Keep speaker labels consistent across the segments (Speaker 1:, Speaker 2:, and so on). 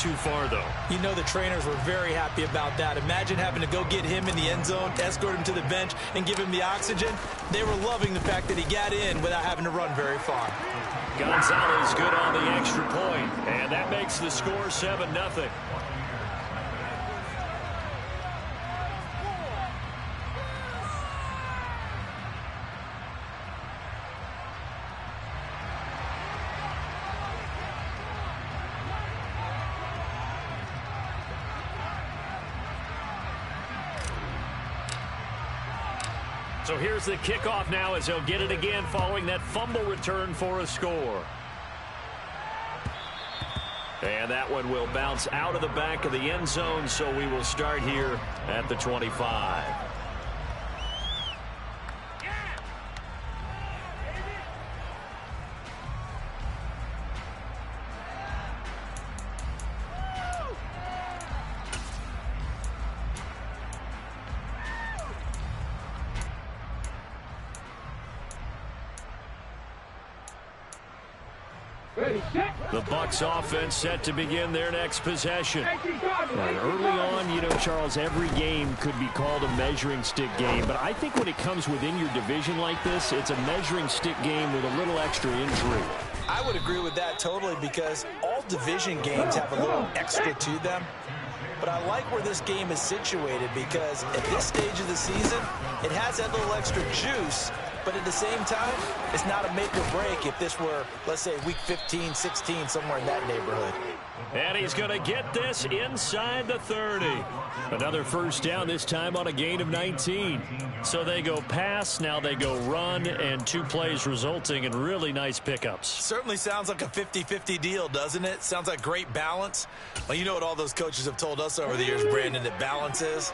Speaker 1: too far, though.
Speaker 2: You know the trainers were very happy about that. Imagine having to go get him in the end zone, escort him to the bench, and give him the oxygen. They were loving the fact that he got in without having to run very far.
Speaker 1: Gonzalez good on the extra point, and that makes the score 7-0. So here's the kickoff now as he'll get it again following that fumble return for a score. And that one will bounce out of the back of the end zone, so we will start here at the 25. The Bucs offense set to begin their next possession. And early on, you know, Charles, every game could be called a measuring stick game. But I think when it comes within your division like this, it's a measuring stick game with a little extra intrigue.
Speaker 2: I would agree with that totally because all division games have a little extra to them. But I like where this game is situated because at this stage of the season, it has that little extra juice. But at the same time, it's not a make or break if this were, let's say, week 15, 16, somewhere in that neighborhood.
Speaker 1: And he's going to get this inside the 30. Another first down, this time on a gain of 19. So they go pass, now they go run, and 2 plays resulting in really nice pickups.
Speaker 2: Certainly sounds like a 50-50 deal, doesn't it? Sounds like great balance. Well, you know what all those coaches have told us over the years, Brandon, that balance is?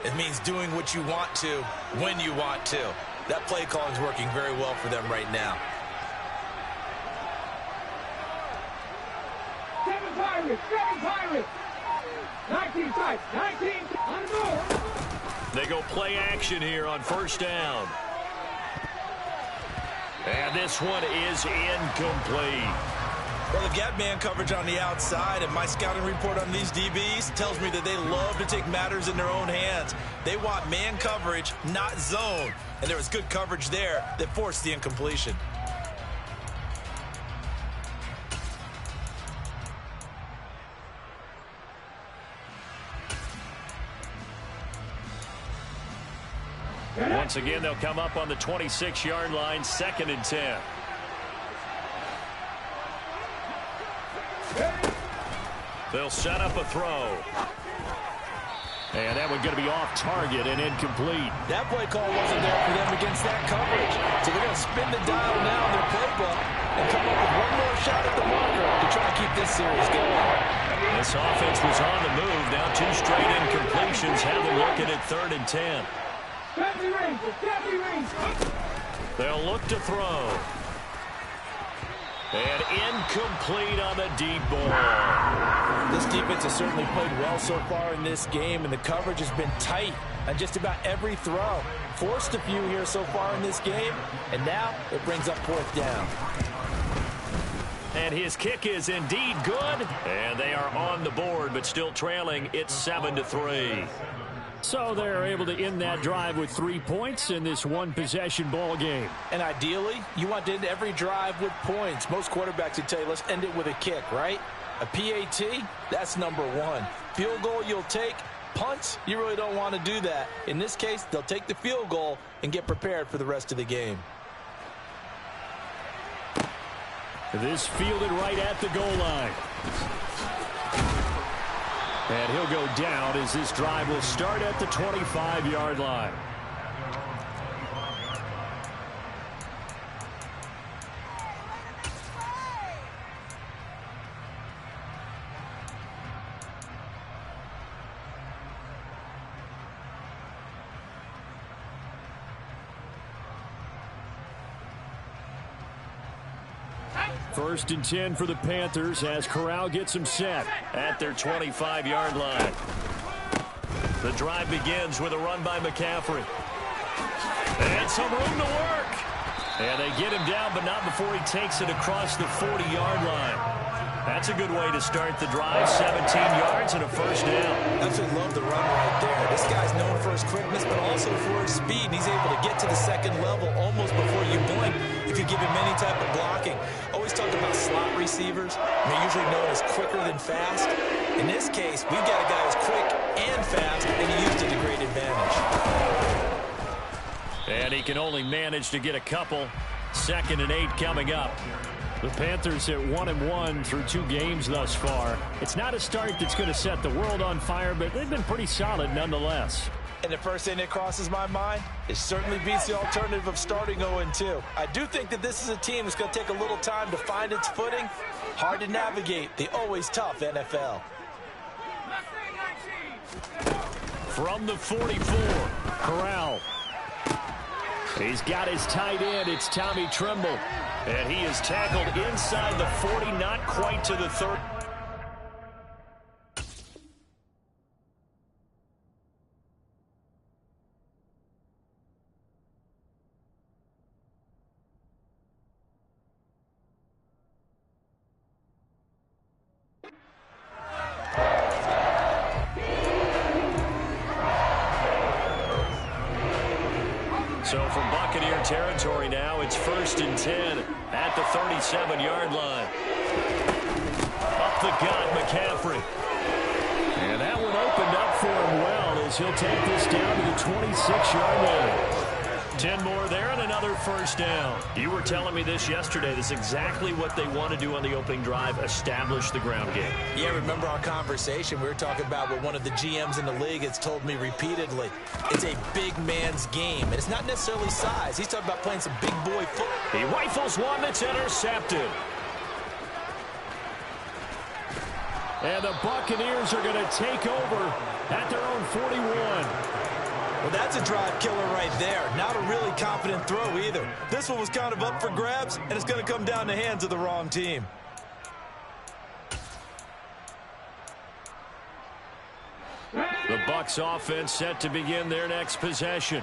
Speaker 2: It means doing what you want to when you want to. That play calling is working very well for them right now.
Speaker 3: 7 Pirates. 19 sides, 19 on the board.
Speaker 1: They go play action here on first down. And this one is incomplete.
Speaker 2: Well, they've got man coverage on the outside, and my scouting report on these DBs tells me that they love to take matters in their own hands. They want man coverage, not zone. And there was good coverage there that forced the incompletion.
Speaker 1: Once again, they'll come up on the 26-yard line, 2nd and 10. They'll set up a throw. And that one's going to be off target and incomplete.
Speaker 2: That play call wasn't there for them against that coverage. So they're going to spin the dial now in their playbook and come up with one more shot at the marker to try to keep this series going.
Speaker 1: This offense was on the move. Now 2 straight incompletions have them looking at 3rd and 10. They'll look to throw. And incomplete on the deep ball.
Speaker 2: This defense has certainly played well so far in this game, and the coverage has been tight on just about every throw. Forced a few here so far in this game, and now it brings up 4th down.
Speaker 1: And his kick is indeed good. And they are on the board, but still trailing. It's 7-3. So they're able to end that drive with 3 points in this one-possession ball game.
Speaker 2: And ideally, you want to end every drive with points. Most quarterbacks would tell you, let's end it with a kick, right? A PAT, that's number 1. Field goal you'll take. Punts, you really don't want to do that. In this case, they'll take the field goal and get prepared for the rest of the game.
Speaker 1: This fielded right at the goal line. And he'll go down as this drive will start at the 25-yard line. First and 10 for the Panthers as Corral gets them set at their 25-yard line. The drive begins with a run by McCaffrey. And some room to work. And they get him down, but not before he takes it across the 40-yard line. That's a good way to start the drive. 17 yards and a first down.
Speaker 2: Absolutely love the run right there. This guy's known for his quickness, but also for his speed. And he's able to get to the second level almost before you blink if you give him any type of blocking. Always talk about slot receivers. They're usually known as quicker than fast. In this case, we've got a guy who's quick and fast, and he used it to great advantage.
Speaker 1: And he can only manage to get a couple. 2nd and 8 coming up. The Panthers at 1-1 through 2 games thus far. It's not a start that's going to set the world on fire, but they've been pretty solid nonetheless.
Speaker 2: And the first thing that crosses my mind, it certainly beats the alternative of starting 0-2. I do think that this is a team that's going to take a little time to find its footing. Hard to navigate the always tough NFL.
Speaker 1: From the 44, Corral. He's got his tight end. It's Tommy Tremble. And he is tackled inside the 40, not quite to the 30. So from Buccaneer territory now, it's 1st and 10 at the 37-yard line. Up the gut, McCaffrey. And that one opened up for him well as he'll take this down to the 26-yard line. 10 more there and another first down. You were telling me this yesterday. This is exactly what they want to do on the opening drive, establish the ground game.
Speaker 2: Yeah, remember our conversation? We were talking about what one of the GMs in the league has told me repeatedly. It's a big man's game, and it's not necessarily size. He's talking about playing some big boy football.
Speaker 1: He rifles one that's intercepted. And the Buccaneers are going to take over at their own 41.
Speaker 2: Well, that's a drive killer right there. Not a really confident throw either. This one was kind of up for grabs, and it's going to come down the hands of the wrong team.
Speaker 1: The Bucs offense set to begin their next possession.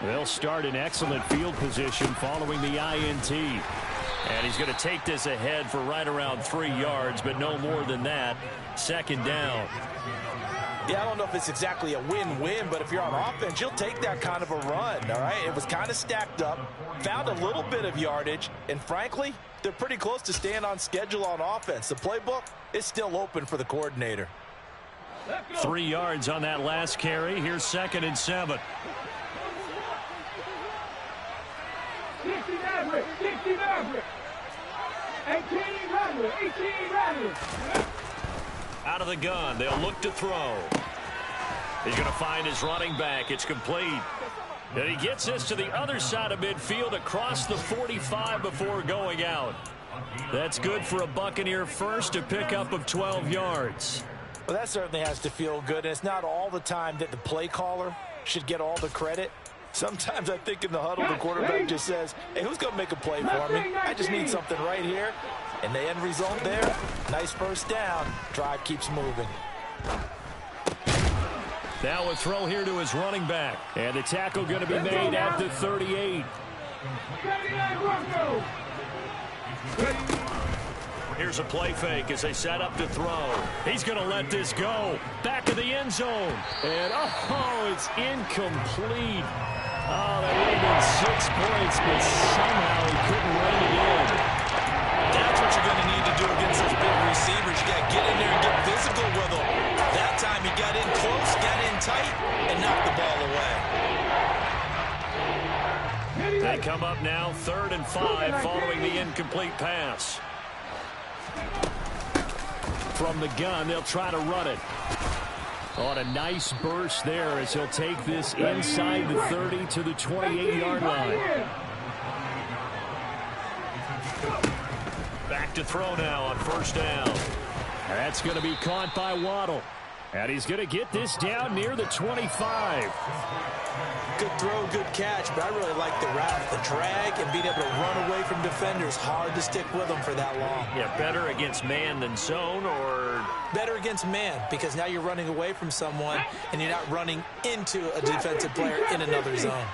Speaker 1: They'll start in excellent field position following the INT. And he's going to take this ahead for right around 3 yards, but no more than that. 2nd down.
Speaker 2: Yeah, I don't know if it's exactly a win-win, but if you're on offense, you'll take that kind of a run, all right? It was kind of stacked up, found a little bit of yardage, and frankly, they're pretty close to staying on schedule on offense. The playbook is still open for the coordinator.
Speaker 1: 3 yards on that last carry. Here's 2nd and 7.
Speaker 3: 60 Maverick, 60 Maverick. 18 Maverick, 18 Maverick.
Speaker 1: Out of the gun, they'll look to throw. He's going to find his running back. It's complete. And he gets this to the other side of midfield across the 45 before going out. That's good for a Buccaneer first, a pickup of 12 yards.
Speaker 2: Well, that certainly has to feel good, and it's not all the time that the play caller should get all the credit. Sometimes I think in the huddle, the quarterback just says, hey, who's going to make a play for me? I just need something right here. And the end result there, nice first down. Drive keeps moving.
Speaker 1: Now a throw here to his running back. And the tackle going to be made at the 38. Here's a play fake as they set up to throw. He's going to let this go. Back of the end zone. And, oh, it's incomplete. Oh, that would have been 6 points, but somehow he couldn't rein it in.
Speaker 2: That's what you're going to need to do against those big receivers. You got to get in there and get physical with them. That time he got in close, got in tight, and knocked the ball away.
Speaker 1: They come up now, 3rd and 5, following the incomplete pass. From the gun, they'll try to run it. On a nice burst there as he'll take this inside the 30 to the 28-yard line. Back to throw now on first down. That's going to be caught by Waddle. And he's going to get this down near the 25.
Speaker 2: Good throw, good catch, but I really like the route, the drag, and being able to run away from defenders. Hard to stick with them for that long.
Speaker 1: Yeah, better against man than zone, or?
Speaker 2: Better against man, because now you're running away from someone, and you're not running into a defensive player in another zone.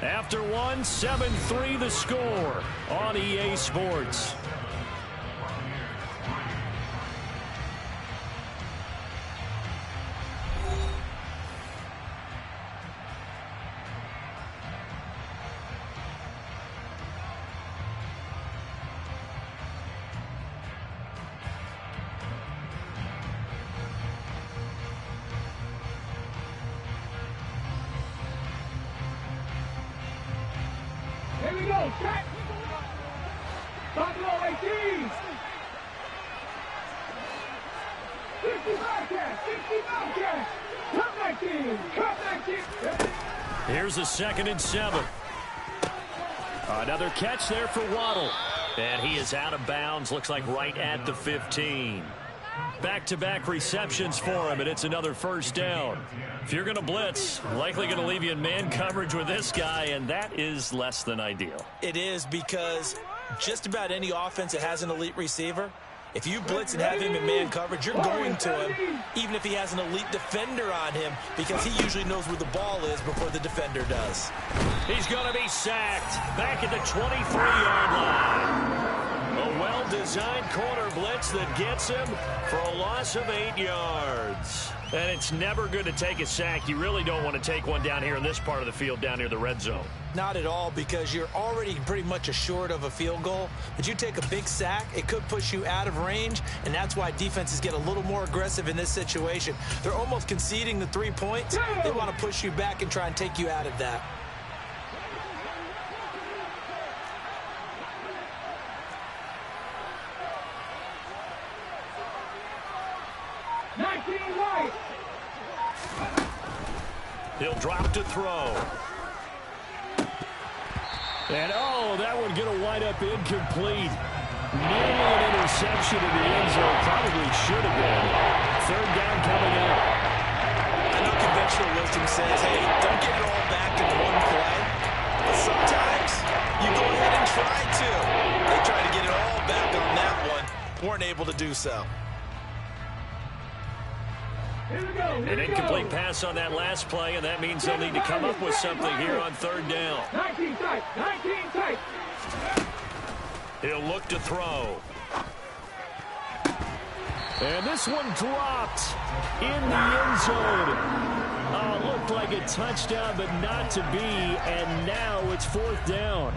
Speaker 1: After one, 7-3 the score on EA Sports.
Speaker 3: Here we go, set! Buffalo 18! 50 Bobcats! 50 Bobcats! Comeback team! Comeback team!
Speaker 1: Here's a 2nd and 7. Another catch there for Waddle. And he is out of bounds, looks like right at the 15. Back-to-back receptions for him, and it's another 1st down. If you're going to blitz, likely going to leave you in man coverage with this guy, and that is less than ideal.
Speaker 2: It is, because just about any offense that has an elite receiver, if you blitz and have him in man coverage, you're going to him, even if he has an elite defender on him, because he usually knows where the ball is before the defender does.
Speaker 1: He's going to be sacked back at the 23-yard line. A well-designed corner blitz that gets him for a loss of 8 yards. And it's never good to take a sack. You really don't want to take one down here in this part of the field, down near the red zone.
Speaker 2: Not at all, because you're already pretty much assured of a field goal. But you take a big sack, it could push you out of range, and that's why defenses get a little more aggressive in this situation. They're almost conceding the 3 points. They want to push you back and try and take you out of that.
Speaker 1: He'll drop to throw. And, oh, that one going to wind up incomplete. Nearly an interception in the end zone. Probably should have been. 3rd down coming up.
Speaker 2: I know conventional wisdom says, hey, don't get it all back in one play. But sometimes you go ahead and try to. They tried to get it all back on that one. Weren't able to do so.
Speaker 1: An incomplete pass on that last play, and that means they'll need to come up with something here on 3rd down.
Speaker 3: 19 tight, 19 tight.
Speaker 1: He'll look to throw. And this one dropped in the end zone. Looked like a touchdown, but not to be, and now it's 4th down.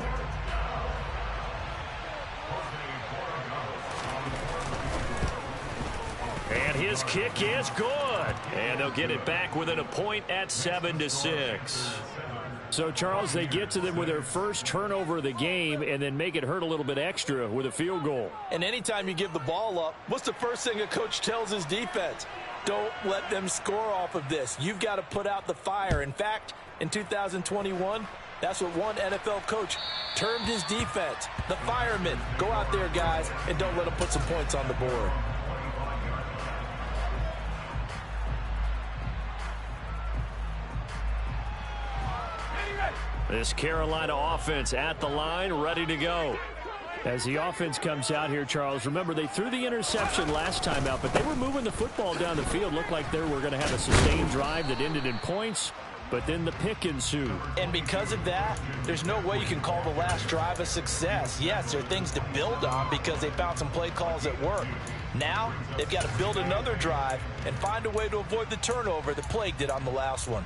Speaker 1: And his kick is good. And they'll get it back within a point at 7-6. So, Charles, they get to them with their first turnover of the game and then make it hurt a little bit extra with a field goal.
Speaker 2: And anytime you give the ball up, what's the first thing a coach tells his defense? Don't let them score off of this. You've got to put out the fire. In fact, in 2021, that's what one NFL coach termed his defense. The firemen. Go out there, guys, and don't let them put some points on the board.
Speaker 1: This Carolina offense at the line, ready to go. As the offense comes out here, Charles, remember they threw the interception last time out, but they were moving the football down the field. Looked like they were going to have a sustained drive that ended in points, but then the pick ensued.
Speaker 2: And because of that, there's no way you can call the last drive a success. Yes, there are things to build on because they found some play calls that work. Now, they've got to build another drive and find a way to avoid the turnover that plagued it on the last one.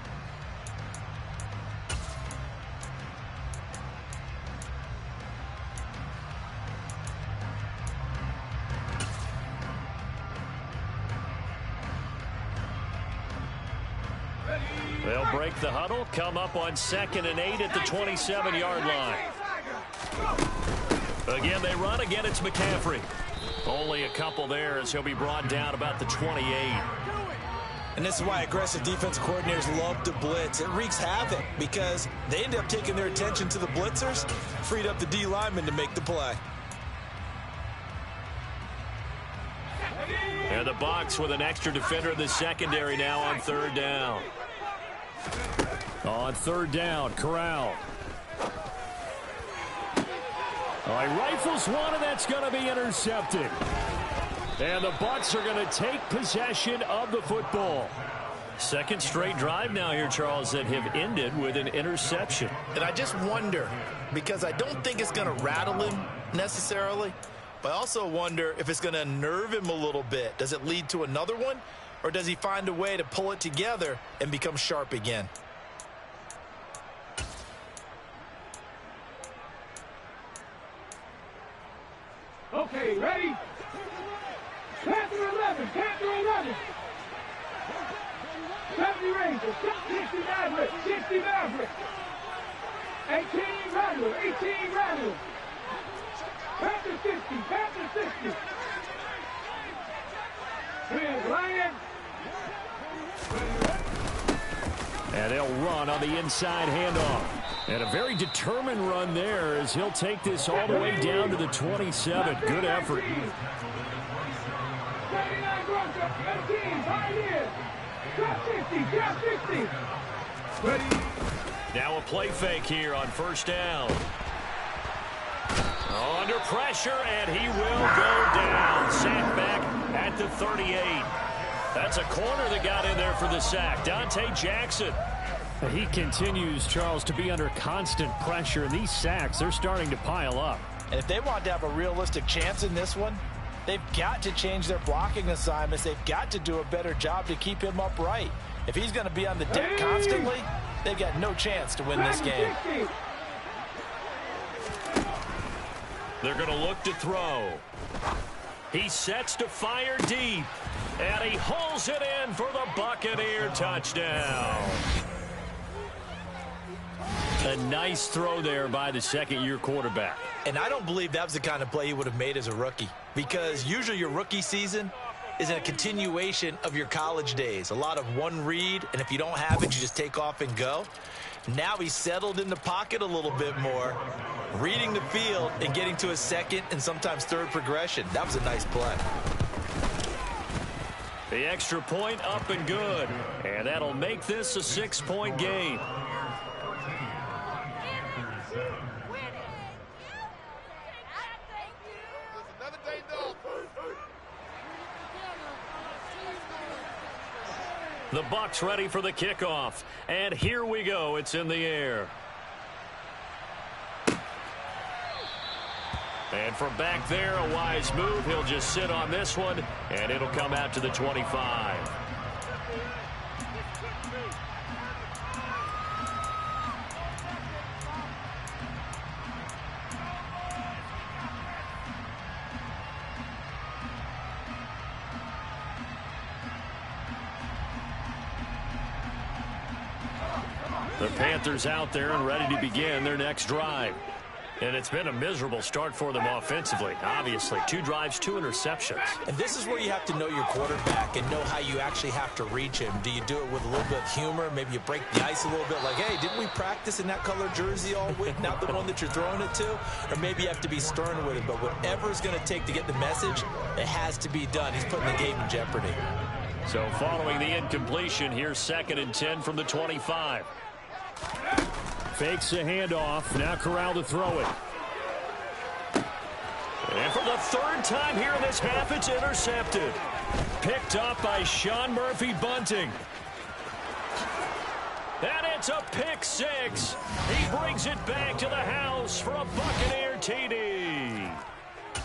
Speaker 1: They'll break the huddle, come up on 2nd and 8 at the 27-yard line. Again, they run. Again, it's McCaffrey. Only a couple there as he'll be brought down about the 28.
Speaker 2: And this is why aggressive defense coordinators love to blitz. It wreaks havoc because they end up taking their attention to the blitzers, freed up the D lineman to make the play.
Speaker 1: And the Bucs with an extra defender in the secondary now on 3rd down. On 3rd down, Corral. All right, rifles one, and that's going to be intercepted. And the Bucs are going to take possession of the football. Second straight drive now here, Charles, that have ended with an interception.
Speaker 2: And I just wonder, because I don't think it's going to rattle him necessarily, but I also wonder if it's going to unnerve him a little bit. Does it lead to another one, or does he find a way to pull it together and become sharp again?
Speaker 3: Okay, ready? Panther 11, Panther 11. 70 Rangers, 60 Maverick, 60 Maverick. 18 Rattler, 18 Rattler. Panther 60, Panther 60. Twins Lion.
Speaker 1: And they'll run on the inside handoff. And a very determined run there as he'll take this all the way down to the 27. Good effort.
Speaker 3: 79 Bronco, 18, Pioneer. Drop 50, drop 50. Ready?
Speaker 1: Now a play fake here on first down. Under pressure, and he will go down. Sacked back at the 38. That's a corner that got in there for the sack. Dante Jackson. He continues, Charles, to be under constant pressure, and these sacks, they're starting to pile up.
Speaker 2: And if they want to have a realistic chance in this one, they've got to change their blocking assignments. They've got to do a better job to keep him upright. If he's going to be on the deck constantly, they've got no chance to win this game.
Speaker 1: They're going to look to throw. He sets to fire deep, and he hauls it in for the Buccaneer touchdown. A nice throw there by the second-year quarterback.
Speaker 2: And I don't believe that was the kind of play he would have made as a rookie, because usually your rookie season is a continuation of your college days. A lot of one read, and if you don't have it, you just take off and go. Now he's settled in the pocket a little bit more, reading the field and getting to a second and sometimes third progression. That was a nice play.
Speaker 1: The extra point up and good, and that'll make this a 6-point game. The Bucs ready for the kickoff, and here we go. It's in the air. And from back there, a wise move. He'll just sit on this one, and it'll come out to the 25. The Panthers out there and ready to begin their next drive. And it's been a miserable start for them offensively. Obviously, 2 drives, 2 interceptions.
Speaker 2: And this is where you have to know your quarterback and know how you actually have to reach him. Do you do it with a little bit of humor? Maybe you break the ice a little bit like, hey, didn't we practice in that color jersey all week, not the one that you're throwing it to? Or maybe you have to be stern with it. But whatever it's going to take to get the message, it has to be done. He's putting the game in jeopardy.
Speaker 1: So following the incompletion, here's 2nd and 10 from the 25. Fakes the handoff. Now Corral to throw it. And for the 3rd time here in this half, it's intercepted. Picked up by Sean Murphy-Bunting. And it's a pick 6. He brings it back to the house for a Buccaneer TD.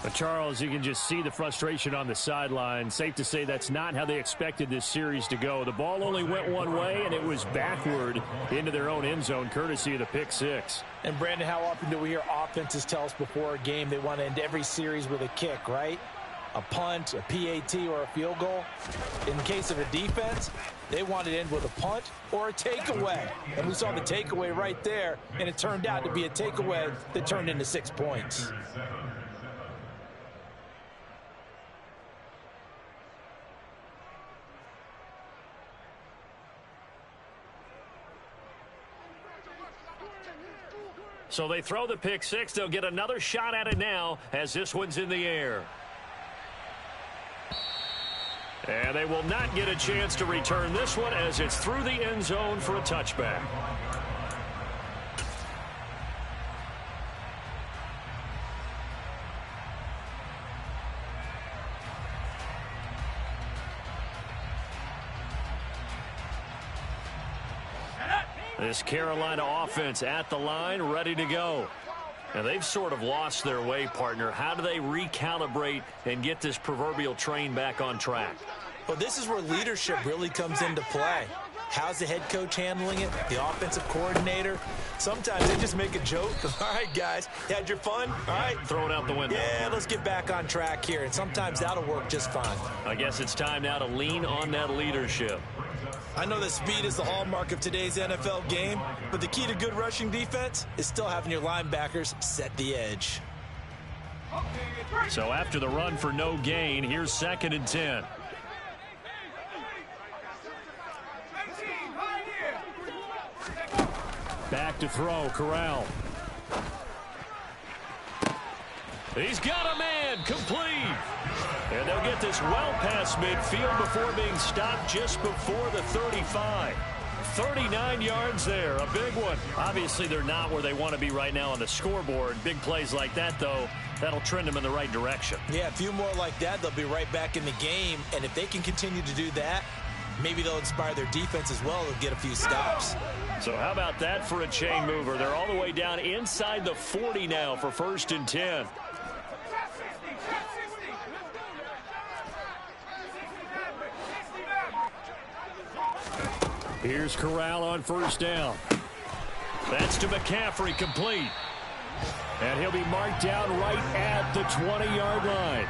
Speaker 1: But Charles, you can just see the frustration on the sideline. Safe to say that's not how they expected this series to go. The ball only went one way, and it was backward into their own end zone, courtesy of the pick 6.
Speaker 2: And, Brandon, how often do we hear offenses tell us before a game they want to end every series with a kick, right? A punt, a PAT, or a field goal. In the case of a defense, they want to end with a punt or a takeaway. And we saw the takeaway right there, and it turned out to be a takeaway that turned into 6 points.
Speaker 1: So they throw the pick 6. They'll get another shot at it now as this one's in the air. And they will not get a chance to return this one as it's through the end zone for a touchback. This Carolina offense at the line, ready to go. Now, they've sort of lost their way, partner. How do they recalibrate and get this proverbial train back on track?
Speaker 2: Well, this is where leadership really comes into play. How's the head coach handling it? The offensive coordinator? Sometimes they just make a joke. All right, guys, you had your fun? All right.
Speaker 1: Throw it out the window.
Speaker 2: Yeah, let's get back on track here. And sometimes that'll work just fine.
Speaker 1: I guess it's time now to lean on that leadership.
Speaker 2: I know that speed is the hallmark of today's NFL game, but the key to good rushing defense is still having your linebackers set the edge.
Speaker 1: So after the run for no gain, here's 2nd and 10. Back to throw, Corral. He's got a man, complete. And they'll get this well past midfield before being stopped just before the 35. 39 yards there, a big one. Obviously, they're not where they want to be right now on the scoreboard. Big plays like that, though, that'll trend them in the right direction.
Speaker 2: Yeah, a few more like that, they'll be right back in the game. And if they can continue to do that, maybe they'll inspire their defense as well to get a few stops.
Speaker 1: So how about that for a chain mover? They're all the way down inside the 40 now for 1st and 10. Here's Corral on 1st down. That's to McCaffrey, complete. And he'll be marked down right at the 20-yard line.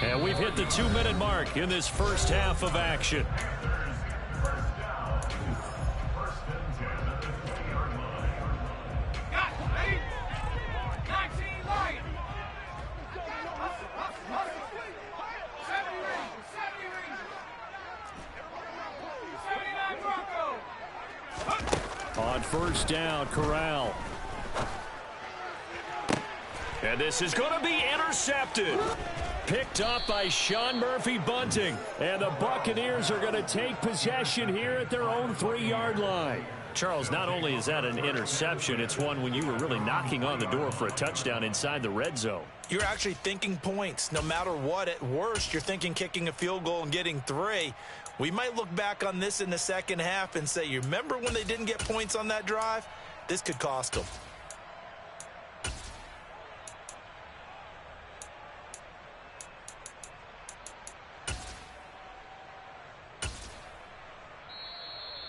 Speaker 1: And we've hit the 2-minute mark in this first half of action. On 1st down, Corral. And this is going to be intercepted. Picked up by Sean Murphy-Bunting. And the Buccaneers are going to take possession here at their own 3-yard line. Charles, not only is that an interception, it's one when you were really knocking on the door for a touchdown inside the red zone.
Speaker 2: You're actually thinking points. No matter what, at worst, you're thinking kicking a field goal and getting 3. We might look back on this in the second half and say, you remember when they didn't get points on that drive? This could cost them.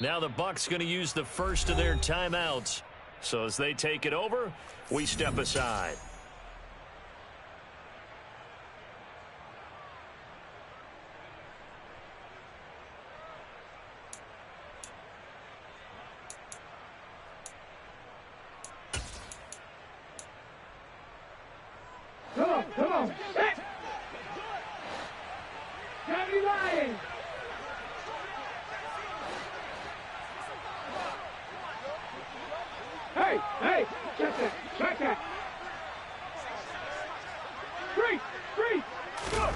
Speaker 1: Now the Bucs going to use the first of their timeouts. So as they take it over, we step aside.
Speaker 3: Come on. Set. Johnny Ryan. Hey, check that. Three, go.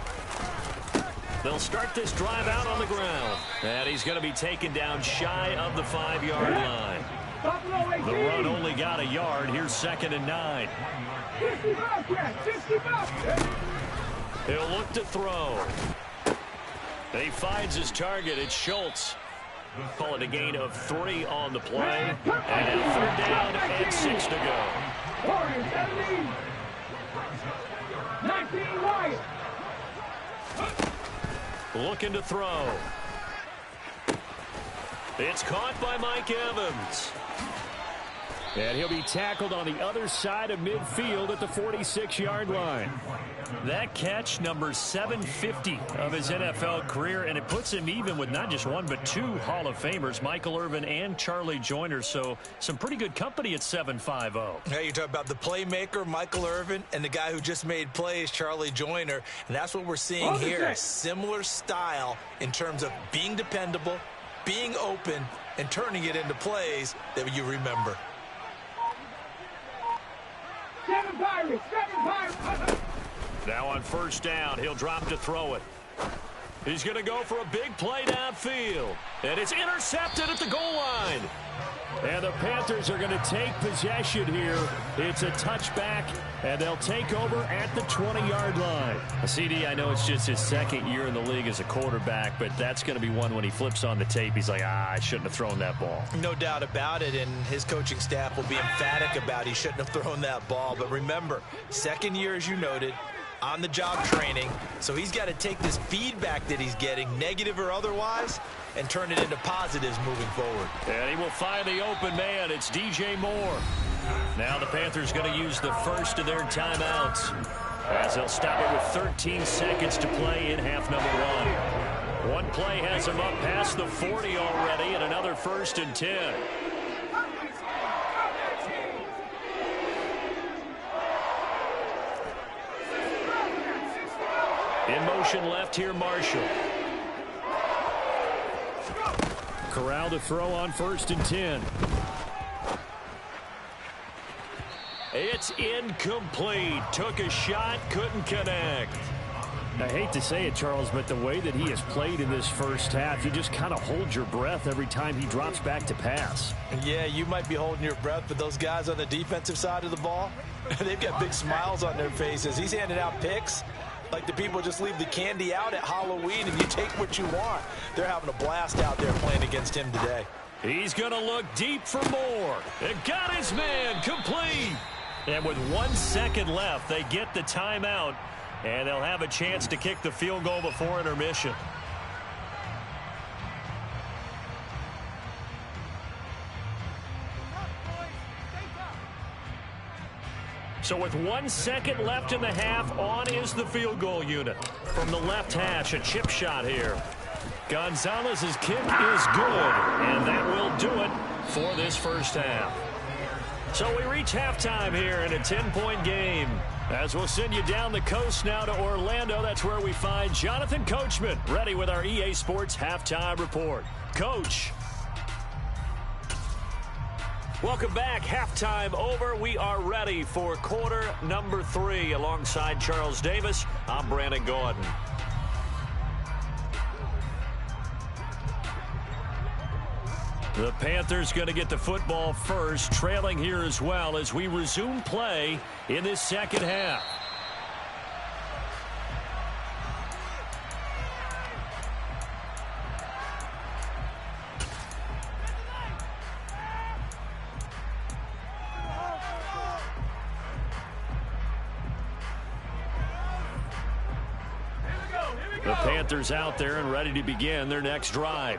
Speaker 1: They'll start this drive out on the ground. And he's going to be taken down shy of the 5-yard line. The run only got a yard. Here's 2nd and 9.
Speaker 3: 50 bucks.
Speaker 1: He'll look to throw. He finds his target. It's Schultz. Call it a gain of 3 on the play. And 3rd down and 6 to go.
Speaker 3: 17. 19 Wyatt.
Speaker 1: Looking to throw. It's caught by Mike Evans. And he'll be tackled on the other side of midfield at the 46-yard line. That catch, number 750 of his NFL career, and it puts him even with not just one but 2 Hall of Famers, Michael Irvin and Charlie Joyner. So some pretty good company at 750.
Speaker 2: Hey, you talk about the playmaker, Michael Irvin, and the guy who just made plays, Charlie Joyner. And that's what we're seeing here, a similar style in terms of being dependable, being open, and turning it into plays that you remember.
Speaker 3: 7 Pirates.
Speaker 1: Now on 1st down, he'll drop to throw it. He's going to go for a big play downfield. And it's intercepted at the goal line. And the Panthers are going to take possession here. It's a touchback, and they'll take over at the 20-yard line. CD, I know it's just his second year in the league as a quarterback, but that's going to be one when he flips on the tape. He's like, I shouldn't have thrown that ball.
Speaker 2: No doubt about it, and his coaching staff will be emphatic about he shouldn't have thrown that ball. But remember, second year, as you noted, on-the-job training, so he's got to take this feedback that he's getting, negative or otherwise, and turn it into positives moving forward.
Speaker 1: And he will find the open man. It's DJ Moore. Now the Panthers going to use the first of their timeouts as they'll stop it with 13 seconds to play in half number one. One play has him up past the 40 already, and another 1st and 10. In motion left here, Marshall. Corral to throw on 1st and 10. It's incomplete. Took a shot, couldn't connect. I hate to say it, Charles, but the way that he has played in this first half, you just kind of hold your breath every time he drops back to pass.
Speaker 2: Yeah, you might be holding your breath, but those guys on the defensive side of the ball, they've got big smiles on their faces. He's handing out picks like the people just leave the candy out at Halloween and you take what you want. They're having a blast out there playing against him today.
Speaker 1: He's going to look deep for more. It got his man complete. And with 1 second left, they get the timeout, and they'll have a chance to kick the field goal before intermission. So with 1 second left in the half, on is the field goal unit. From the left hash, a chip shot here. Gonzalez's kick is good, and that will do it for this first half. So we reach halftime here in a 10-point game. As we'll send you down the coast now to Orlando, that's where we find Jonathan Coachman, ready with our EA Sports Halftime Report. Coach. Welcome back. Halftime over. We are ready for quarter number 3. Alongside Charles Davis, I'm Brandon Gordon. The Panthers going to get the football first, trailing here as well as we resume play in this second half. The Panthers out there and ready to begin their next drive.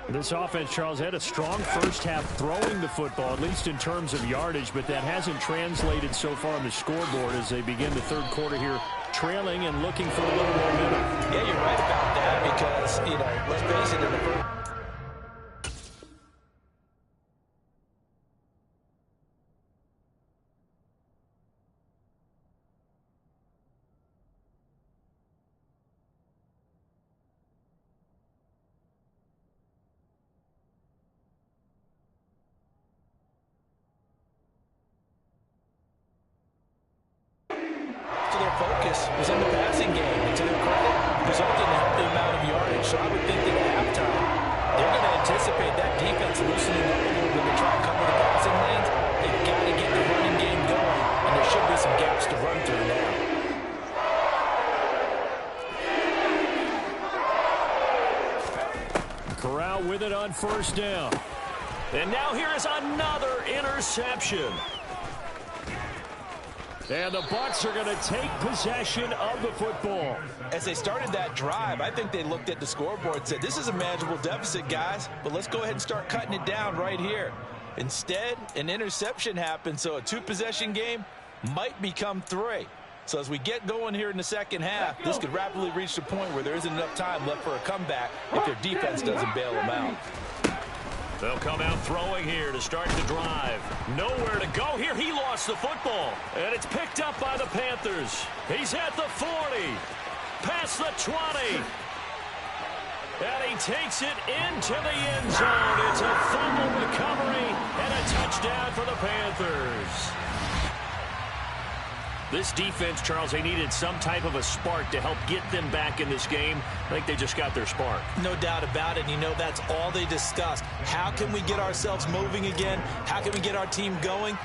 Speaker 1: This offense, Charles, had a strong first half throwing the football, at least in terms of yardage, but that hasn't translated so far on the scoreboard as they begin the third quarter here, trailing and looking for a little momentum.
Speaker 2: Yeah, you're right about that because, let's face it, in the first focus was in the passing game, and to their credit, resulted in a healthy amount of yardage. So I would think that at halftime, they're going to anticipate that defense loosening up a little bit to try and cover the passing lanes. They've got to get the running game going, and there should be some gaps to run through now.
Speaker 1: Corral with it on first down. And now here is another interception. And the Bucs are going to take possession of the football.
Speaker 2: As they started that drive, I think they looked at the scoreboard and said, this is a manageable deficit, guys, but let's go ahead and start cutting it down right here. Instead, an interception happened, so a 2-possession game might become 3. So as we get going here in the second half, this could rapidly reach the point where there isn't enough time left for a comeback if their defense doesn't bail them out.
Speaker 1: They'll come out throwing here to start the drive. Nowhere to go here. He lost the football. And it's picked up by the Panthers. He's at the 40. Past the 20. And he takes it into the end zone. It's a fumble recovery and a touchdown for the Panthers. This defense, Charles, they needed some type of a spark to help get them back in this game. I think they just got their spark.
Speaker 2: No doubt about it. You know, that's all they discussed. How can we get ourselves moving again? How can we get our team going?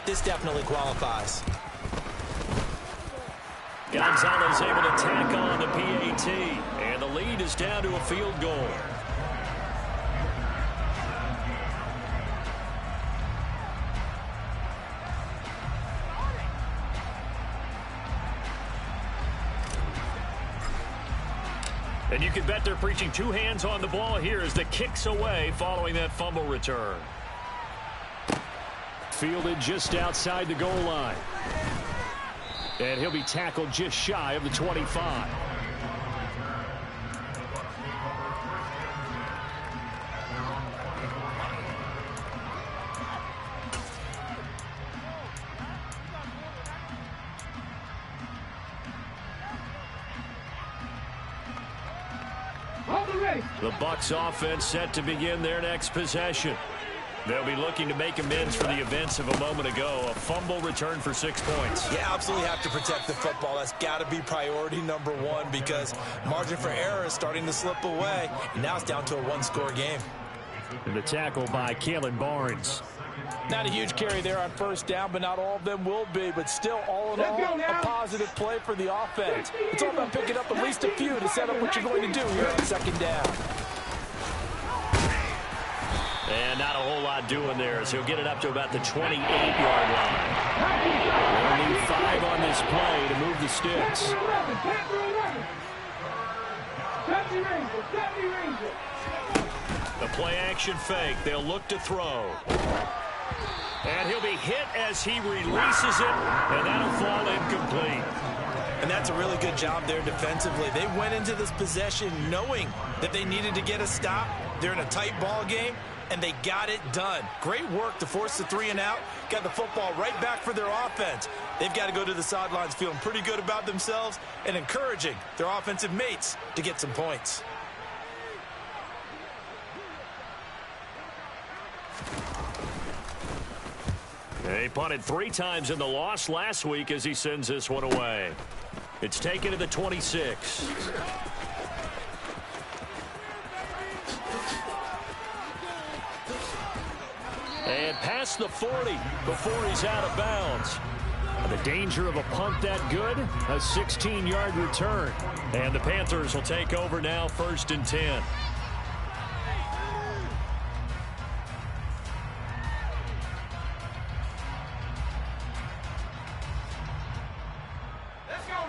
Speaker 2: This definitely qualifies.
Speaker 1: Gonzalez able to tack on the PAT, and the lead is down to a field goal. And you can bet they're preaching two hands on the ball here as the kick's away following that fumble return. Fielded just outside the goal line. And he'll be tackled just shy of the 25. The Bucs offense set to begin their next possession. They'll be looking to make amends for the events of a moment ago. A fumble return for 6 points.
Speaker 2: You absolutely have to protect the football. That's got to be priority number one because margin for error is starting to slip away. And now it's down to a one-score game.
Speaker 1: And the tackle by Kalen Barnes.
Speaker 2: Not a huge carry there on first down, but not all of them will be. But still, all in all, a positive play for the offense. It's all about picking up at least a few to set up what you're going to do here on second down.
Speaker 1: And not a whole lot doing there, so he'll get it up to about the 28-yard line. They'll need 5 on this play to move the sticks. The play-action fake. They'll look to throw. And he'll be hit as he releases it, and that'll fall incomplete.
Speaker 2: And that's a really good job there defensively. They went into this possession knowing that they needed to get a stop. They're in a tight ball game, and they got it done. Great work to force the 3 and out. Got the football right back for their offense. They've got to go to the sidelines feeling pretty good about themselves and encouraging their offensive mates to get some points.
Speaker 1: He punted 3 times in the loss last week as he sends this one away. It's taken to the 26. And past the 40 before he's out of bounds. The danger of a punt that good, a 16-yard return. And the Panthers will take over now, 1st and 10.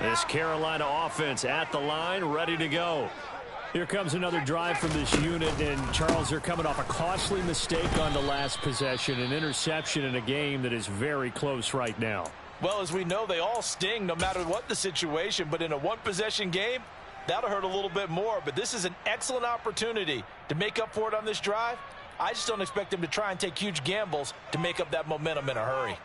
Speaker 1: This Carolina offense at the line, ready to go. Here comes another drive from this unit, and Charles, they're coming off a costly mistake on the last possession, an interception in a game that is very close right now.
Speaker 2: Well, as we know, they all sting no matter what the situation, but in a one-possession game, that'll hurt a little bit more. But this is an excellent opportunity to make up for it on this drive. I just don't expect them to try and take huge gambles to make up that momentum in a hurry.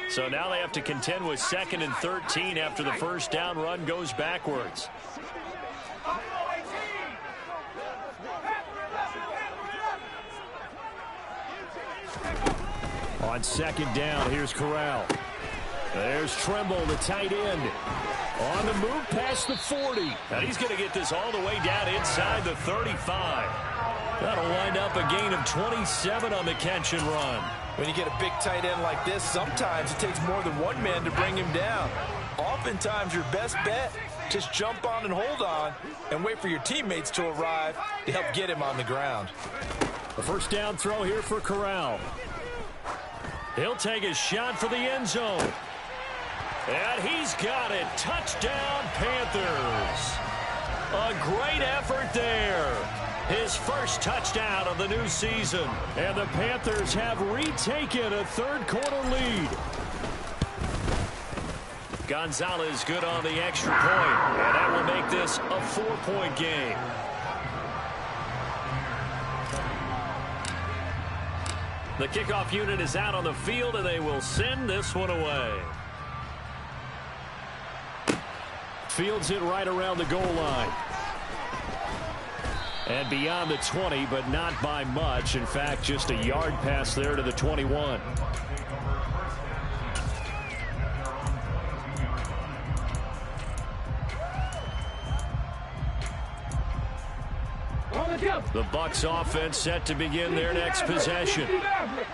Speaker 1: So now they have to contend with 2nd and 13 after the first down run goes backwards. On 2nd down, here's Corral. There's Tremble, the tight end. On the move past the 40. And he's going to get this all the way down inside the 35. That'll wind up a gain of 27 on the catch and run.
Speaker 2: When you get a big tight end like this, sometimes it takes more than one man to bring him down. Oftentimes, your best bet, just jump on and hold on and wait for your teammates to arrive to help get him on the ground.
Speaker 1: A first down throw here for Corral. He'll take a shot for the end zone. And he's got it. Touchdown, Panthers. A great effort there. His first touchdown of the new season. And the Panthers have retaken a third-quarter lead. Gonzalez good on the extra point. And that will make this a 4-point game. The kickoff unit is out on the field, and they will send this one away. Fields it right around the goal line. And beyond the 20, but not by much. In fact, just a yard pass there to the 21. The Bucs offense set to begin their next possession.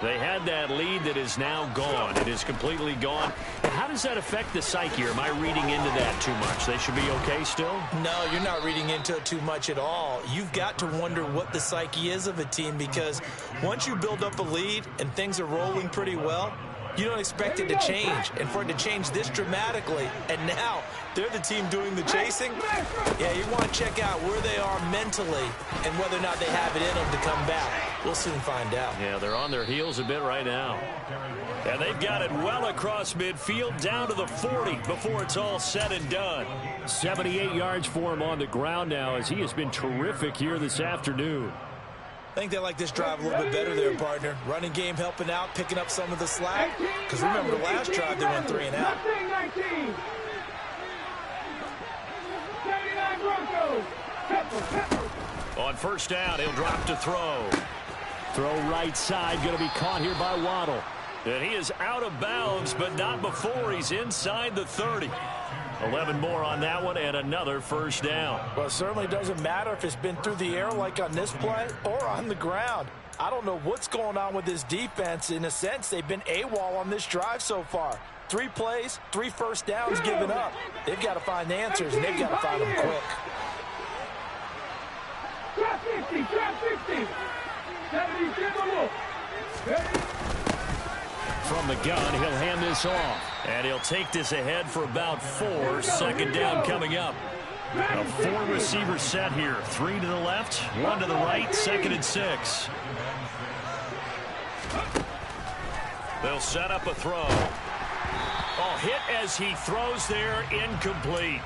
Speaker 1: They had that lead that is now gone. It is completely gone. How does that affect the psyche? Or am I reading into that too much? They should be okay still?
Speaker 2: No, you're not reading into it too much at all. You've got to wonder what the psyche is of a team, because once you build up a lead and things are rolling pretty well, you don't expect it to change. And for it to change this dramatically, and now they're the team doing the chasing, yeah, you want to check out where they are mentally and whether or not they have it in them to come back. We'll soon find out.
Speaker 1: Yeah, they're on their heels a bit right now. And they've got it well across midfield down to the 40 before it's all said and done. 78 yards for him on the ground now, as he has been terrific here this afternoon.
Speaker 2: I think they like this drive a little bit better there, partner. Running game helping out, picking up some of the slack. Because remember, the last drive they went 3 and out.
Speaker 3: 79 Broncos.
Speaker 1: On first down, he'll drop to throw. Throw right side, going to be caught here by Waddle. And he is out of bounds, but not before he's inside the 30. 11 more on that one, and another first down.
Speaker 2: Well, it certainly doesn't matter if it's been through the air like on this play or on the ground. I don't know what's going on with this defense. In a sense, they've been AWOL on this drive so far. 3 plays, 3 first downs given up. They've got to find answers, and they've got to find them quick.
Speaker 3: Drop 60, drop 60. 70,
Speaker 1: From the gun, he'll hand this off. And he'll take this ahead for about 4. Second down coming up. A 4-receiver set here. 3 to the left, 1 to the right, 2nd and 6. They'll set up a throw. Oh, hit as he throws there, incomplete.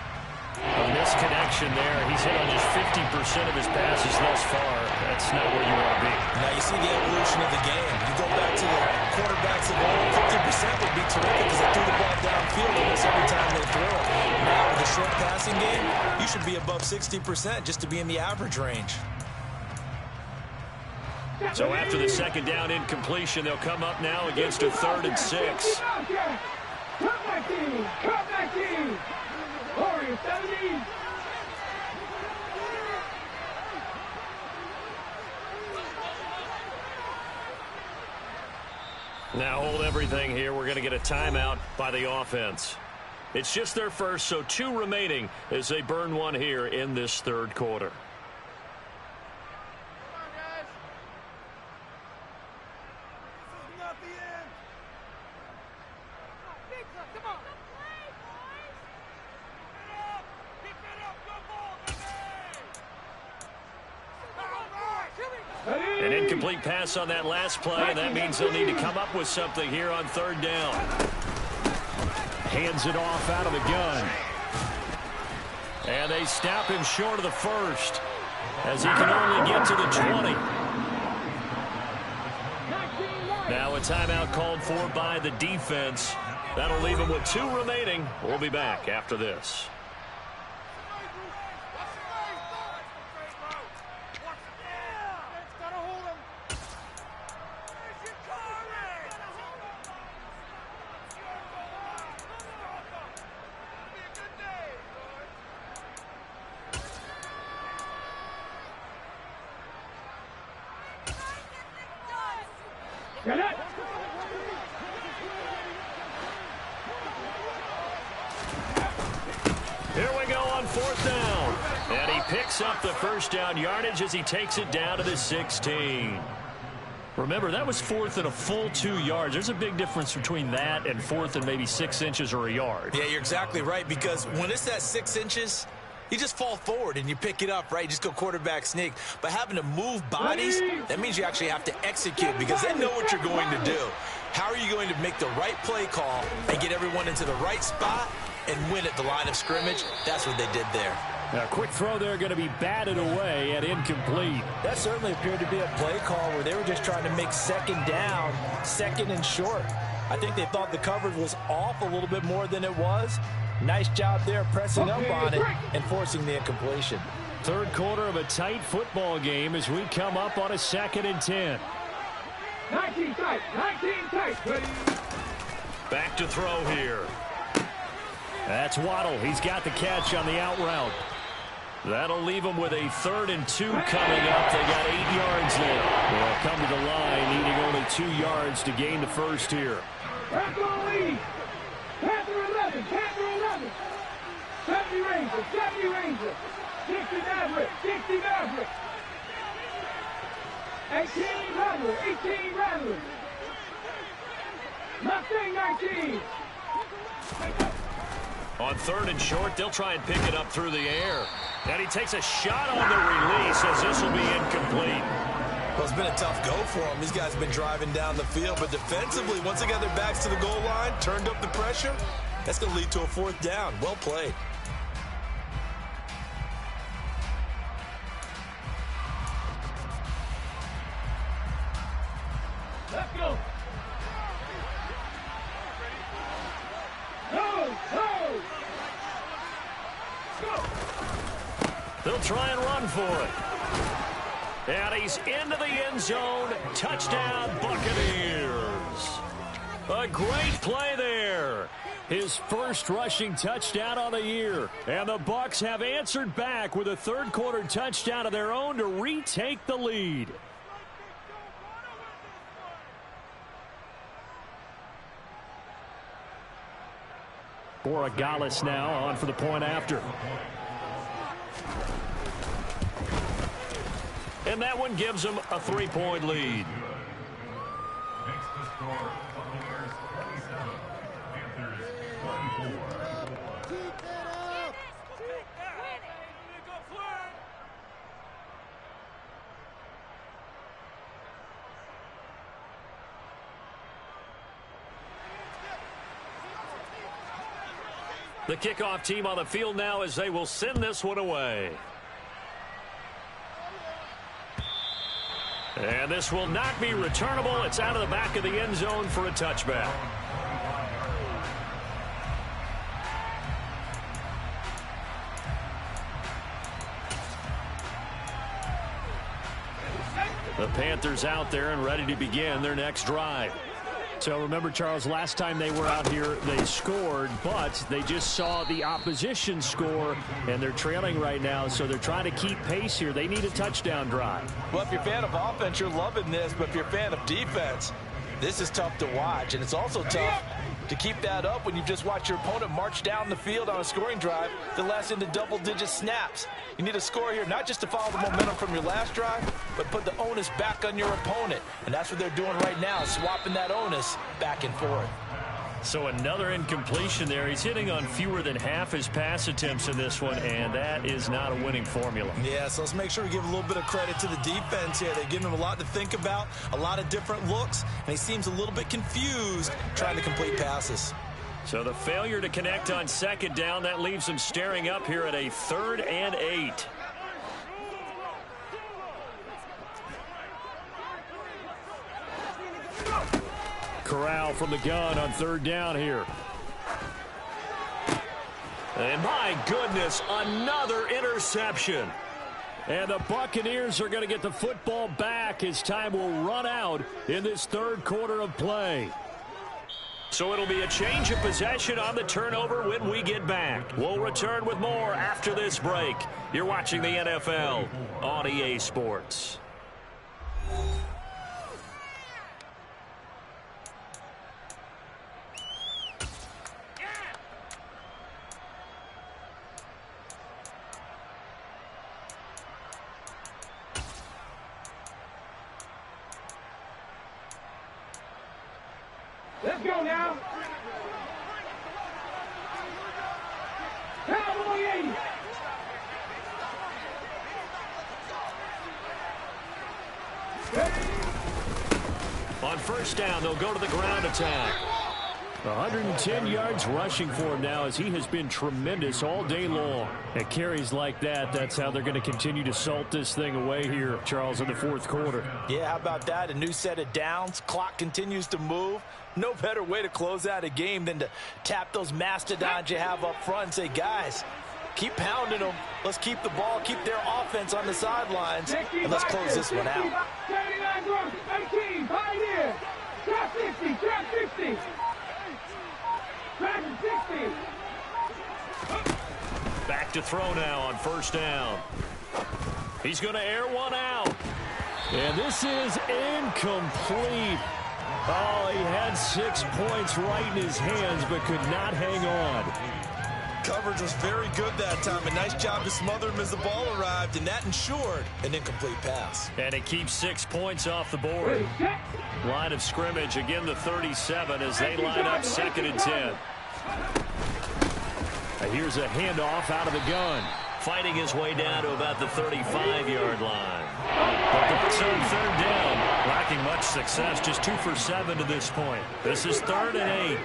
Speaker 1: A misconnection there. He's hit on just 50% of his passes thus far. That's not where you want to be.
Speaker 2: Now you see the evolution of the game. You go back to the quarterbacks of old, 50% would be terrific because they threw the ball downfield almost every time they throw it. Now with the short passing game, you should be above 60% just to be in the average range.
Speaker 1: So after the second down incompletion, they'll come up now against a 3rd and 6.
Speaker 3: Come back team! Come back team! Warriors 70!
Speaker 1: Now hold everything here. We're going to get a timeout by the offense. It's just their first, so 2 remaining as they burn 1 here in this 3rd quarter. An incomplete pass on that last play, and that means they'll need to come up with something here on 3rd down. Hands it off out of the gun. And they snap him short of the 1st, as he can only get to the 20. Now a timeout called for by the defense. That'll leave him with 2 remaining. We'll be back after this. Here we go on 4th down. And he picks up the first down yardage as he takes it down to the 16. Remember, that was 4th and a full 2 yards. There's a big difference between that and 4th and maybe 6 inches or a yard.
Speaker 2: Yeah, you're exactly right, because when it's that 6 inches, you just fall forward and you pick it up, right? You just go quarterback sneak. But having to move bodies, that means you actually have to execute, because they know what you're going to do. How are you going to make the right play call and get everyone into the right spot and win at the line of scrimmage? That's what they did there.
Speaker 1: Now, a quick throw there going to be batted away and incomplete.
Speaker 2: That certainly appeared to be a play call where they were just trying to make 2nd down, 2nd and short. I think they thought the coverage was off a little bit more than it was. Nice job there pressing up on it and forcing the incompletion.
Speaker 1: Third quarter of a tight football game as we come up on a 2nd and 10.
Speaker 3: 19 tight, 19 tight.
Speaker 1: Back to throw here. That's Waddle. He's got the catch on the out route. That'll leave them with a 3rd and 2 coming up. They got 8 yards there. They'll come to the line, needing only 2 yards to gain the first here.
Speaker 3: Panther lead. Panther 11, Panther 11. 70 Rangers, 70 Rangers. 60 Maverick, 60 Maverick. 18 Rattler, 18 Rattler. Mustang 19.
Speaker 1: On 3rd and short, they'll try and pick it up through the air. And he takes a shot on the release as this will be incomplete.
Speaker 2: Well, it's been a tough go for them. These guys have been driving down the field, but defensively, once they got their backs to the goal line, turned up the pressure, that's going to lead to a 4th down. Well played.
Speaker 3: Let's go. Go, go. Go.
Speaker 1: They'll try and run for it. And he's into the end zone. Touchdown, Buccaneers. A great play there. His first rushing touchdown on the year. And the Bucs have answered back with a 3rd quarter touchdown of their own to retake the lead. Borregales now on for the point after. And that one gives them a 3-point lead.
Speaker 4: Makes the score Buccaneers 27, Panthers 24.
Speaker 1: The kickoff team on the field now as they will send this one away. And this will not be returnable. It's out of the back of the end zone for a touchback. The Panthers out there and ready to begin their next drive. So remember, Charles, last time they were out here, they scored, but they just saw the opposition score, and they're trailing right now, so they're trying to keep pace here. They need a touchdown drive.
Speaker 2: Well, if you're a fan of offense, you're loving this, but if you're a fan of defense, this is tough to watch, and it's also tough to keep that up when you just watch your opponent march down the field on a scoring drive that lasts into double-digit snaps. You need a score here, not just to follow the momentum from your last drive, but put the onus back on your opponent. And that's what they're doing right now, swapping that onus back and forth.
Speaker 1: So another incompletion there. He's hitting on fewer than half his pass attempts in this one, and that is not a winning formula.
Speaker 2: Yeah, so let's make sure we give a little bit of credit to the defense here. They're giving him a lot to think about, a lot of different looks, and he seems a little bit confused trying to complete passes.
Speaker 1: So the failure to connect on 2nd down, that leaves him staring up here at a 3rd and 8. Corral from the gun on 3rd down here. And my goodness, another interception. And the Buccaneers are going to get the football back as time will run out in this 3rd quarter of play. So it'll be a change of possession on the turnover when we get back. We'll return with more after this break. You're watching the NFL on EA Sports.
Speaker 3: Let's go now. Cowboy 80.
Speaker 1: On 1st down, they'll go to the ground attack. 110 yards rushing for him now as he has been tremendous all day long. At carries like that, that's how they're going to continue to salt this thing away here, Charles, in the 4th quarter.
Speaker 2: Yeah, how about that? A new set of downs. Clock continues to move. No better way to close out a game than to tap those mastodons you have up front and say, guys, Keep pounding them. Let's keep the ball, keep their offense on the sidelines, and let's close this one out.
Speaker 3: 79 Grumps, 18, Pioneer. Trap 60, trap 60. Trap 60.
Speaker 1: Back to throw now on first down. He's going to air one out. And this is incomplete. Oh, he had 6 points right in his hands, but could not hang on.
Speaker 2: Coverage was very good that time. A nice job to smother him as the ball arrived, and that ensured an incomplete pass.
Speaker 1: And it keeps 6 points off the board. Line of scrimmage, again the 37 as they line up 2nd and 10. Here's a handoff out of the gun. Fighting his way down to about the 35-yard line. The Bucs on 3rd down. Lacking much success, just 2 for 7 to this point. This is 3rd and 8.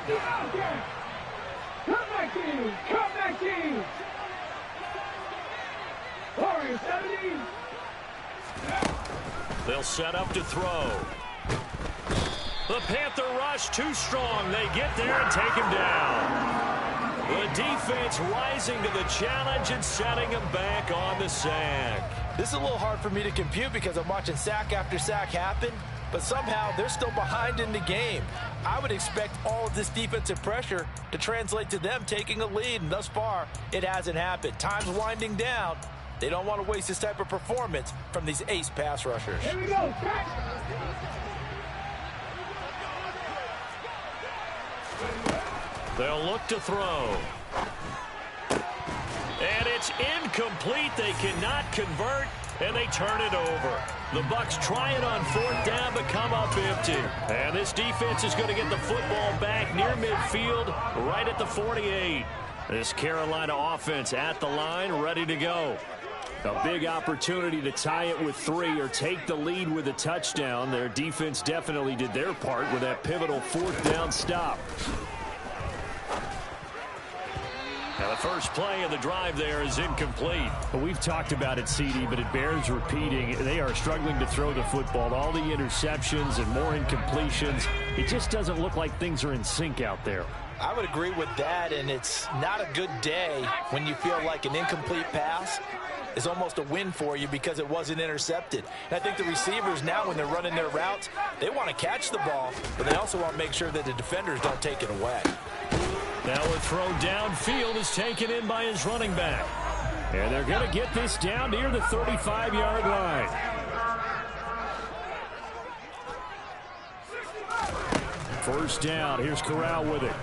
Speaker 3: Comeback team! Comeback team! Warriors 70.
Speaker 1: They'll set up to throw. The Panther rush too strong. They get there and take him down. The defense rising to the challenge and setting him back on the sack.
Speaker 2: This is a little hard for me to compute because I'm watching sack after sack happen, but somehow they're still behind in the game. I would expect all of this defensive pressure to translate to them taking a lead, and thus far, it hasn't happened. Time's winding down. They don't want to waste this type of performance from these ace pass rushers.
Speaker 3: Here we go.
Speaker 1: They'll look to throw. And it's incomplete. They cannot convert, and they turn it over. The Bucs try it on 4th down, but come up empty. And this defense is going to get the football back near midfield, right at the 48. This Carolina offense at the line, ready to go. A big opportunity to tie it with 3 or take the lead with a touchdown. Their defense definitely did their part with that pivotal 4th down stop. Now the first play of the drive there is incomplete. Well, we've talked about it, CD, but it bears repeating. They are struggling to throw the football. All the interceptions and more incompletions. It just doesn't look like things are in sync out there.
Speaker 2: I would agree with that, and it's not a good day when you feel like an incomplete pass is almost a win for you because it wasn't intercepted. And I think the receivers now, when they're running their routes, they want to catch the ball, but they also want to make sure that the defenders don't take it away.
Speaker 1: Now a throw downfield is taken in by his running back. And they're going to get this down near the 35-yard line. First down. Here's Corral with it.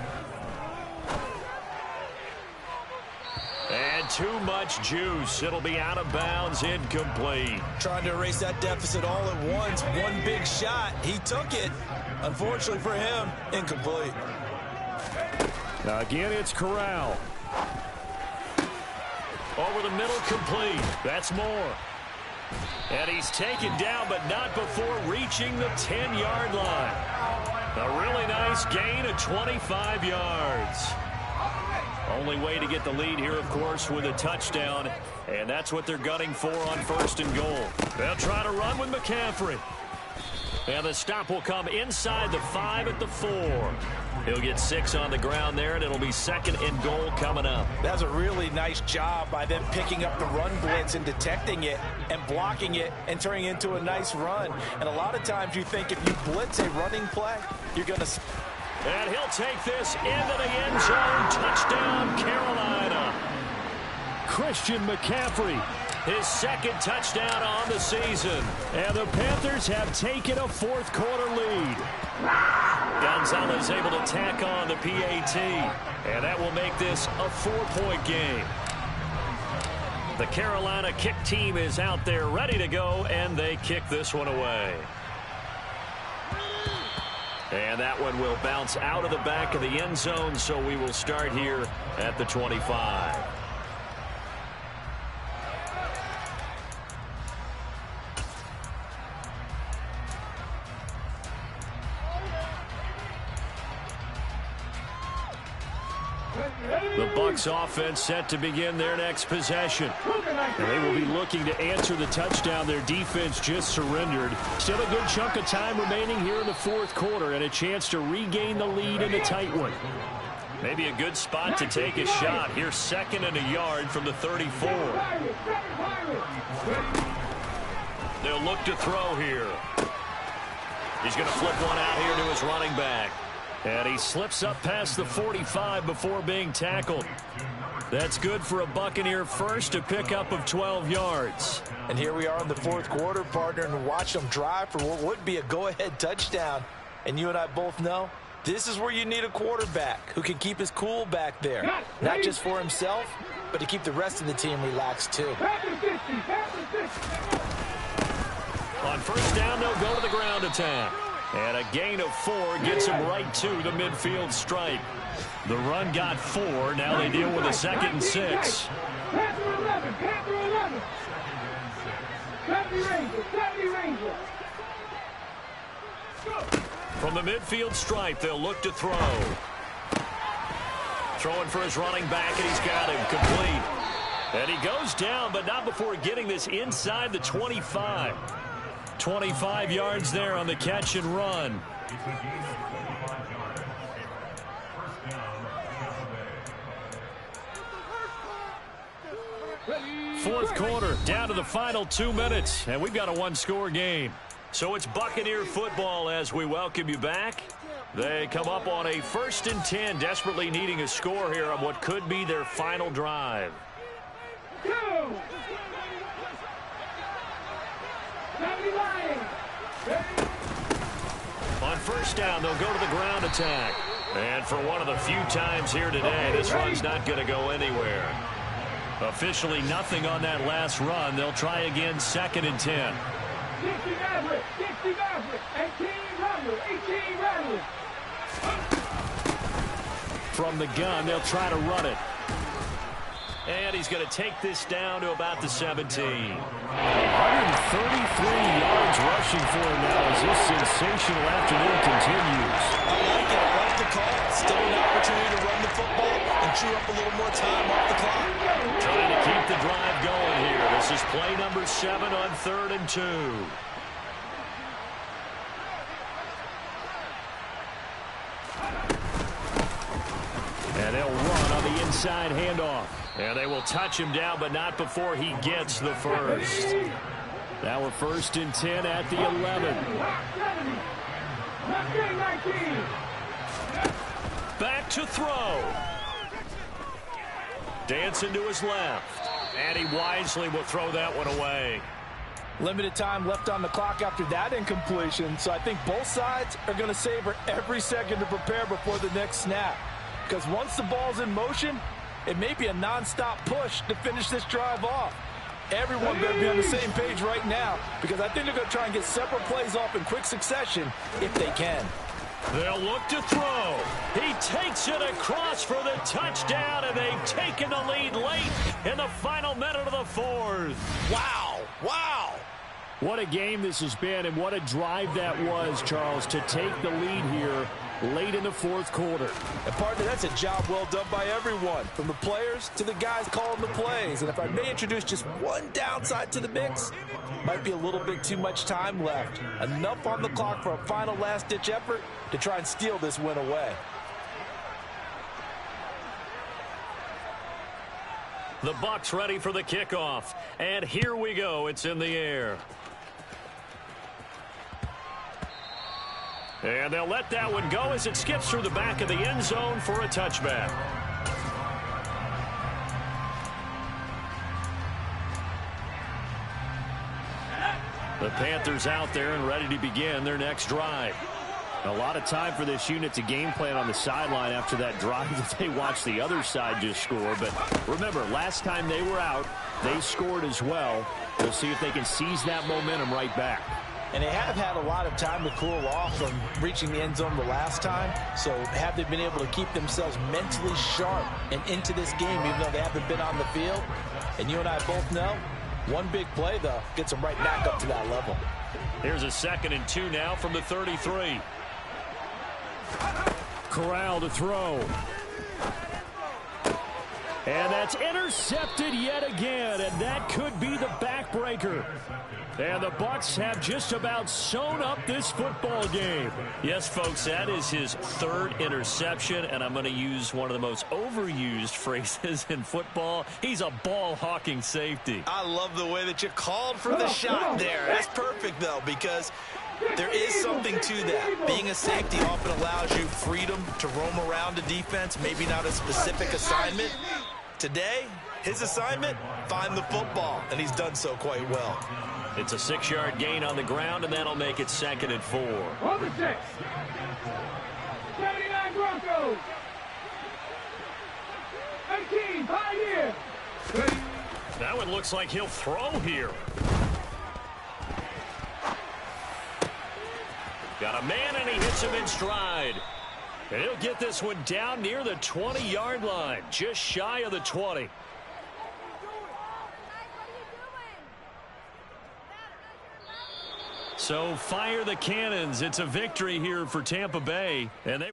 Speaker 1: And too much juice. It'll be out of bounds, incomplete.
Speaker 2: Trying to erase that deficit all at once. One big shot. He took it. Unfortunately for him, incomplete.
Speaker 1: Now again, it's Corral. Over the middle, complete. That's Moore. And he's taken down, but not before reaching the 10-yard line. A really nice gain of 25 yards. Only way to get the lead here, of course, with a touchdown. And that's what they're gunning for on 1st and goal. They'll try to run with McCaffrey. And the stop will come inside the 5 at the 4. He'll get 6 on the ground there, and it'll be 2nd and goal coming up.
Speaker 2: That's a really nice job by them picking up the run blitz and detecting it and blocking it and turning it into a nice run. And a lot of times you think if you blitz a running play, you're going to...
Speaker 1: And he'll take this into the end zone. Touchdown, Carolina. Christian McCaffrey, his 2nd touchdown on the season. And the Panthers have taken a 4th quarter lead. Gonzalez able to tack on the PAT. And that will make this a 4-point game. The Carolina kick team is out there ready to go, and they kick this one away. And that one will bounce out of the back of the end zone, so we will start here at the 25. The Bucs offense set to begin their next possession. And they will be looking to answer the touchdown their defense just surrendered. Still a good chunk of time remaining here in the 4th quarter and a chance to regain the lead in a tight one. Maybe a good spot to take a shot. Here's 2nd and a yard from the 34. They'll look to throw here. He's going to flip one out here to his running back. And he slips up past the 45 before being tackled. That's good for a Buccaneer first, a pickup of 12 yards.
Speaker 2: And here we are in the 4th quarter, partner, and watch them drive for what would be a go-ahead touchdown. And you and I both know this is where you need a quarterback who can keep his cool back there. Not just for himself, but to keep the rest of the team relaxed too.
Speaker 1: On 1st down, they'll go to the ground attack. And a gain of 4 gets him right to the midfield stripe. The run got 4. Now they deal with a 2nd and 6.
Speaker 3: Panther 11, Panther 11. 70 Rangers, 70 Rangers.
Speaker 1: From the midfield stripe, they'll look to throw. Throwing for his running back, and he's got him complete. And he goes down, but not before getting this inside the 25. 25 yards there on the catch and run. 4th quarter, down to the final 2 minutes, and we've got a 1-score game. So it's Buccaneer football as we welcome you back. They come up on a 1st and 10, desperately needing a score here on what could be their final drive. On 1st down, they'll go to the ground attack. And for one of the few times here today, this run's not going to go anywhere. Officially nothing on that last run. They'll try again 2nd and 10.
Speaker 3: 60 Maverick, 60 Maverick, 18 Rattler, 18 Rattler.
Speaker 1: From the gun, they'll try to run it. And he's going to take this down to about the 17. 133 yards rushing for him now as this sensational afternoon continues.
Speaker 2: I like it. I like the call. Still an opportunity to run the football and chew up a little more time off the clock.
Speaker 1: Trying to keep the drive going here. This is play number 7 on 3rd and 2. And they'll run on the inside handoff. And they will touch him down, but not before he gets the first. Now we're 1st and 10 at the 11. Back to throw. Dancing to his left. And he wisely will throw that one away.
Speaker 2: Limited time left on the clock after that incompletion, so I think both sides are going to savor every second to prepare before the next snap. Because once the ball's in motion, it may be a non-stop push to finish this drive off. Everyone better be on the same page right now, because I think they're going to try and get separate plays off in quick succession if they can.
Speaker 1: They'll look to throw. He takes it across for the touchdown, and they've taken the lead late in the final minute of the 4th.
Speaker 2: Wow. Wow.
Speaker 1: What a game this has been, and what a drive that was, Charles, to take the lead here late in the 4th quarter.
Speaker 2: And partner, that's a job well done by everyone, from the players to the guys calling the plays. And if I may introduce just one downside to the mix, might be a little bit too much time left. Enough on the clock for a final last-ditch effort to try and steal this win away.
Speaker 1: The Bucs ready for the kickoff. And here we go. It's in the air. And they'll let that one go as it skips through the back of the end zone for a touchback. The Panthers out there and ready to begin their next drive. A lot of time for this unit to game plan on the sideline after that drive that they watched the other side just score. But remember, last time they were out, they scored as well. We'll see if they can seize that momentum right back.
Speaker 2: And they have had a lot of time to cool off from reaching the end zone the last time. So have they been able to keep themselves mentally sharp and into this game, even though they haven't been on the field? And you and I both know, one big play, though, gets them right back up to that level.
Speaker 1: Here's a 2nd and 2 now from the 33. Corral to throw. And that's intercepted yet again, and that could be the backbreaker. And the Bucs have just about sewn up this football game. Yes, folks, that is his third interception, and I'm going to use one of the most overused phrases in football. He's a ball-hawking safety.
Speaker 2: I love the way that you called for the shot there. That's perfect, though, because there is something to that. Being a safety often allows you freedom to roam around a defense, maybe not a specific assignment. Today, his assignment, find the football, and he's done so quite well.
Speaker 1: It's a 6-yard gain on the ground, and that'll make it 2nd and 4.
Speaker 3: On the 6. 79 Broncos. 18, Pioneer.
Speaker 1: That one looks like he'll throw here. Got a man, and he hits him in stride. And he'll get this one down near the 20-yard line, just shy of the 20. So fire the cannons. It's a victory here for Tampa Bay. And they